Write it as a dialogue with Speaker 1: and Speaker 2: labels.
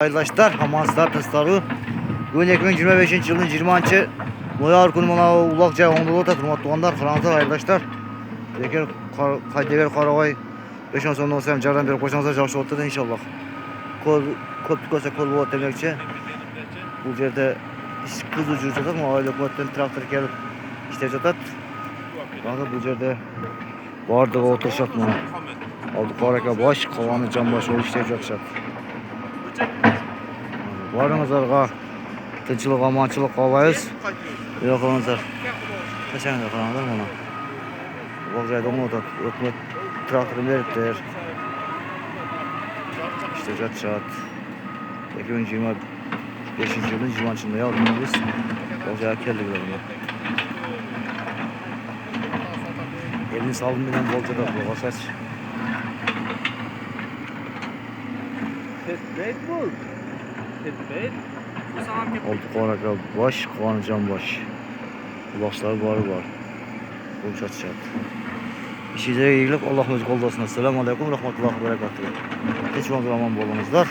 Speaker 1: Arkadaşlar Hamaslar Tıstarı bugün 2025 yılın 20. noyabr günü mana Ulaqjay oңдылы turmattuğanlar Fransa arkadaşlar. Eğer Kaydever Qaragay 5 son olsam jardam berip qo'ysangiz yaxshi bo'ladi inshaalloh. Ko'p ko'sa qo'l bo'ladi demekçi. Bu yerda ish qiziq жүрүп жатат, oila qo'yatdan traktor kelib ishlab жатат. Mana bu yerda bardығы o'tirishadi mana. Oldi qoraka bosh, qovoni jonbosh bo'lib ishlab жатышат. Barыңызlarga tinchlik, omonchilik qolayız. Yo'qingizlar. Qachonga qaranglar mana. Ulaqjayda o'tadi. Hukumat traktorni beribdir. İşte жатышат. 2025 yılın 20. noyabrında biz Ulaqjayga keldik mana. Elini saldım bilen bolcada boğasaç. Oldu qoraka bosh, qovoni jonbosh. Uloqlar bori bor. Bu chat. İşinize iyilik, Allah'ın özü qolda olsun. Assalamu alaykum, rahmetullohi ve berekatuhu. Hech bo'lmasa omon bo'lingizlar.